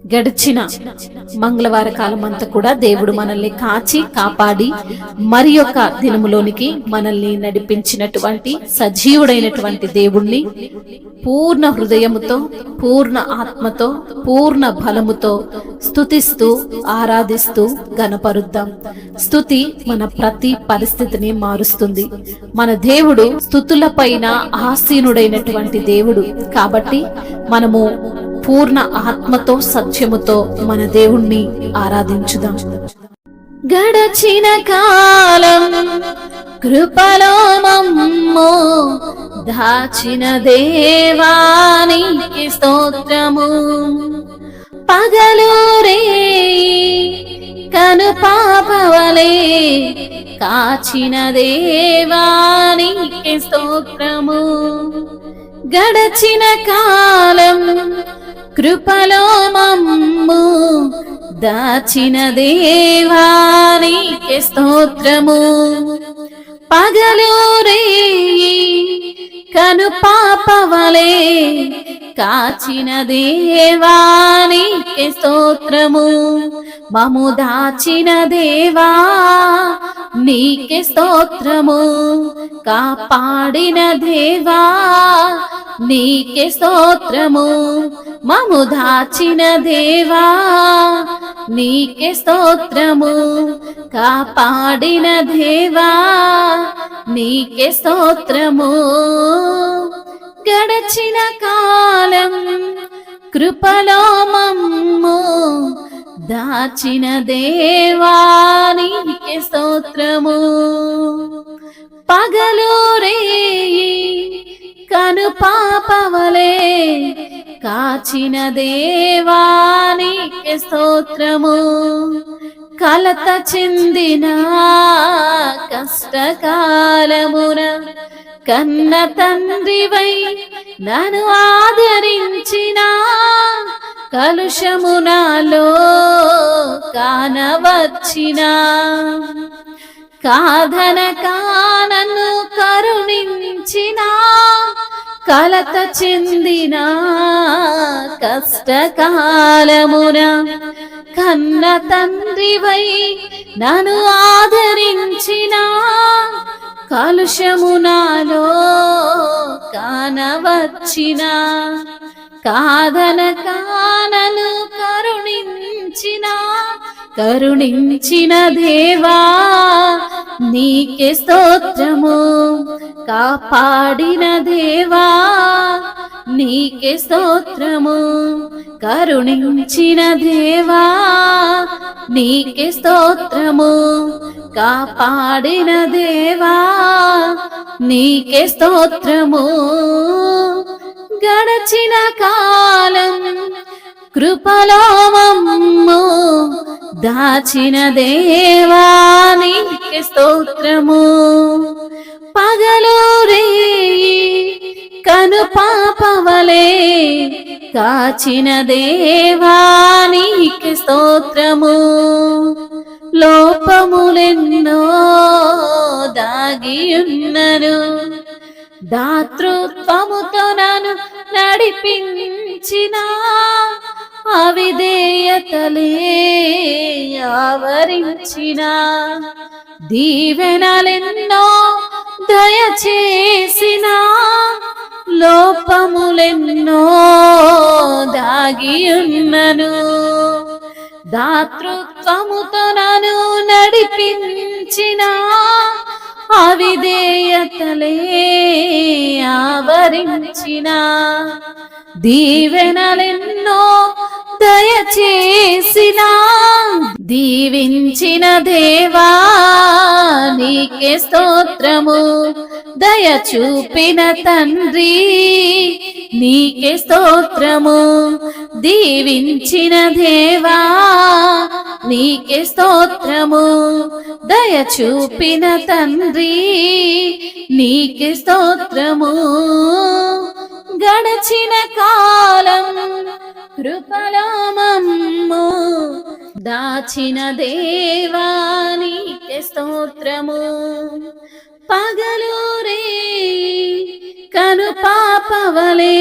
గడిచిన మంగళవార కాలం అంతా కూడా దేవుడు మనల్ని కాచి కాపాడి మరి యొక్క దినములోనికి మనల్ని నడిపించినటువంటి సజీవుడైనటువంటి దేవుణ్ణి పూర్ణ హృదయముతో, పూర్ణ ఆత్మతో, పూర్ణ బలముతో స్తుతిస్తూ ఆరాధిస్తూ గణపరుద్దాం. స్తుతి మన ప్రతి పరిస్థితిని మారుస్తుంది. మన దేవుడు స్తుతుల పైన ఆసీనుడైనటువంటి దేవుడు కాబట్టి మనము పూర్ణ ఆత్మతో, సత్యముతో మన దేవుణ్ణి ఆరాధించుదాం. గడచిన కాలం కృపలో మమ్ము దాచిన దేవానికి స్తోత్రము. పగలు రేయి కను పాపవలే కాచిన దేవానికి స్తోత్రము. గడచిన కాలం కృపలో మమ్ము దాచిన దేవానికి స్తోత్రము. పగలు రేయి కను పాపవలే కాచిన దేవానికి స్తోత్రము. మము దాచిన దేవా నీకే స్తోత్రము. కాపాడిన దేవా నీకే స్తోత్రము. మము దాచిన దేవా నీకే స్తోత్రము. కాపాడిన దేవా నీకే స్తోత్రము. గడచిన కాలం కృపలో మమ్ము దాచిన దేవా నీకే స్తోత్రము. పగలు రేయి కను పాపవలే కాచిన దేవా నీకే స్తోత్రము. కలత చెందిన కష్టకాలమున కన్న తండ్రివై నన్ను ఆదరించిన కలుషమునాలో కానవచ్చిన కాదనక నన్ను కరుణించిన కలత చెందిన కష్టకాలమున కన్న తండ్రివై నన్ను ఆదరించిన కలుషమునాలో కానవచ్చిన కాదనక నన్ను కరుణించిన దేవా నీకే స్తోత్రము. కాపాడిన దేవా నీకే స్తోత్రము. కరుణించిన దేవా నీకే స్తోత్రము. కాపాడిన దేవా నీకే స్తోత్రము. గడచిన కాలం కృపలో మమ్ము దాచిన దేవా నీకే స్తోత్రము. పగలు రేయి కను పాపవలే కాచిన దేవా నీకే స్తోత్రము. లోపములెన్నో దాగియున్నను దాతృత్వముతో నన్ను నడిపించిన అవిధేయతలే ఆవరించిన దీవెనలెన్నో దయచేసిన లోపములెన్నో దాగియున్నను దాతృత్వముతో నన్ను నడిపించిన అవిధేయతలే ఆవరించిన దీవెనలెన్నో దయచేసిన దీవించిన దేవా నీకే స్తోత్రము. దయ చూపిన తండ్రి నీకే స్తోత్రము. దీవించిన దేవా నీకే స్తోత్రము. దయ చూపిన తండ్రి నీకే స్తోత్రము. గడచిన కాలం కృపలో మమ్ము దాచిన దేవా నీకే స్తోత్రము. పగలు రేయి కను పాపవలే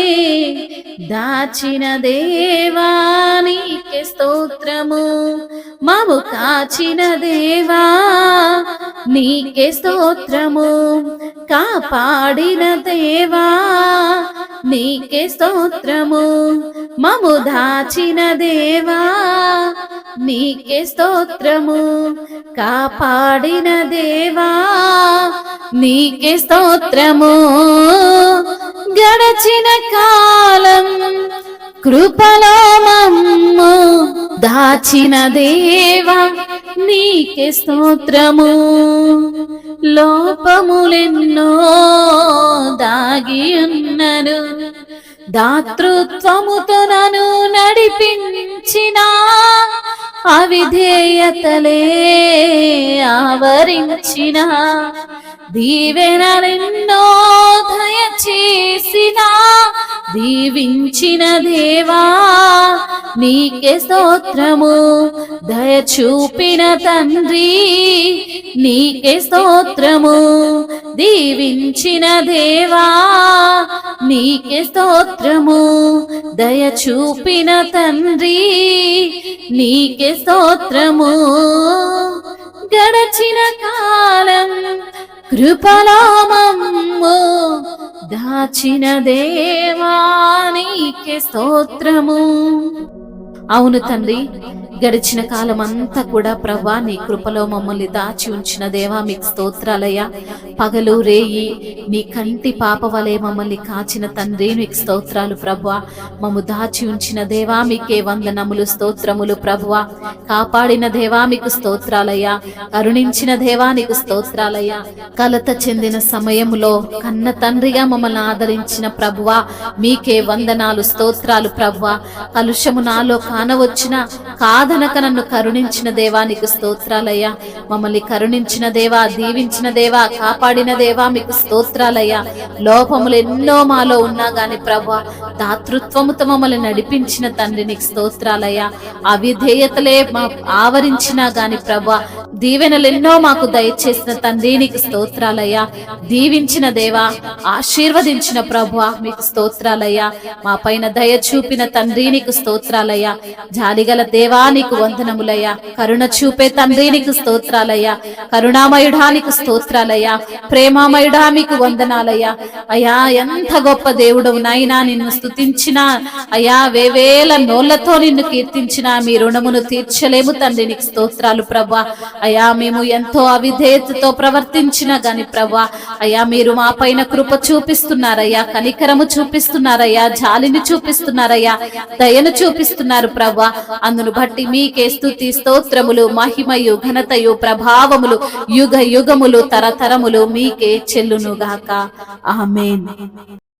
దాచిన దేవా నీకే స్తోత్రము. మము కాచిన దేవా నీకే స్తోత్రము. కాపాడిన దేవా నీకే స్తోత్రము. మము దాచిన దేవా నీకే స్తోత్రము. కాపాడిన దేవా నీకే స్తోత్రము. గడచిన కాలం కృపలో మమ్ము దాచిన దేవా నీకే స్తోత్రము. లోపములెన్నో దాగి ఉన్నను, దాతృత్వముతో నన్ను నడిపించిన అవిధేయతలే ఆవరించిన, దీవెనలెన్నో దయచేసిన దీవించిన దేవా నీకే స్తోత్రము. దయ చూపిన తండ్రి నీకే స్తోత్రము. దీవించిన దేవా నీకే స్తోత్రము. దయ చూపిన తండ్రి నీకే స్తోత్రము. గడచిన కాలం కృపలో మమ్ము దాచిన దేవా నీకే స్తోత్రము. అవును తండ్రి, గడిచిన కాలం అంతా కూడా ప్రభా నీ కృపలో మమ్మల్ని దాచి ఉంచిన దేవా మీకు స్తోత్రాలయ్యా. పగలు రేయి నీ కంటి పాప వలె మమ్మల్ని కాచిన తండ్రి నీకు స్తోత్రాలు ప్రభువా. మమ్ము దాచి ఉంచిన దేవా మీకే వందనములు స్తోత్రములు ప్రభువా. కాపాడిన దేవా మీకు స్తోత్రాలయ్యా. కరుణించిన దేవా నీకు స్తోత్రాలయ్యా. కలత చెందిన సమయములో కన్న తండ్రిగా మమ్మల్ని ఆదరించిన ప్రభువా మీకే వందనాలు స్తోత్రాలు ప్రభువా. కలుషము నాలో కానవచ్చిన కాదనక నన్ను కరుణించిన దేవా నీకు స్తోత్రాలయ్యా. మమ్మల్ని కరుణించిన దేవా, దీవించిన దేవా, కాపాడిన దేవా మీకు స్తోత్రాలయ్యా. లోపములు ఎన్నో మాలో ఉన్నా గాని ప్రభా దాతృత్వముతో మమ్మల్ని నడిపించిన తండ్రి నీకు స్తోత్రాలయ్యా. అవిధేయతలే మా ఆవరించినా గాని ప్రభా దీవెనలు ఎన్నో మాకు దయచేసిన తండ్రి నీకు స్తోత్రాలయ్యా. దీవించిన దేవా, ఆశీర్వదించిన ప్రభువా మీకు స్తోత్రాలయ్యా. మా పైన దయ చూపిన తండ్రి నీకు స్తోత్రాలయ్యా. జాలిగల దేవా నీకు వందనములయ్యా. కరుణ చూపే తండ్రి నీకు స్తోత్రాలయ్యా. కరుణామయుడా నీకు స్తోత్రాలయ్యా. ప్రేమామయుడా మీకు వందనాలయ్యా. అయ్యా ఎంత గొప్ప దేవుడవు నాయనా. నిన్ను స్తుతించిన అయ్యా వేవేల నోళ్లతో నిన్ను కీర్తించిన మీ రుణమును తీర్చలేము తండ్రి నీకు స్తోత్రాలు ప్రభా. అయ్యా మేము ఎంతో అవిధేయతతో ప్రవర్తించినా గాని ప్రభా అయ్యా మీరు మా పైన కృప చూపిస్తున్నారయ్యా, కనికరము చూపిస్తున్నారయ్యా, జాలిని చూపిస్తున్నారయ్యా, దయను చూపిస్తున్నారు ప్రభా. అందును బట్టి మీకే స్తుతి స్తోత్రములు, మహిమయు, ఘనతయు, ప్రభావములు యుగ యుగములు తరతరములు మీకే చెల్లునుగాక. ఆమేన్.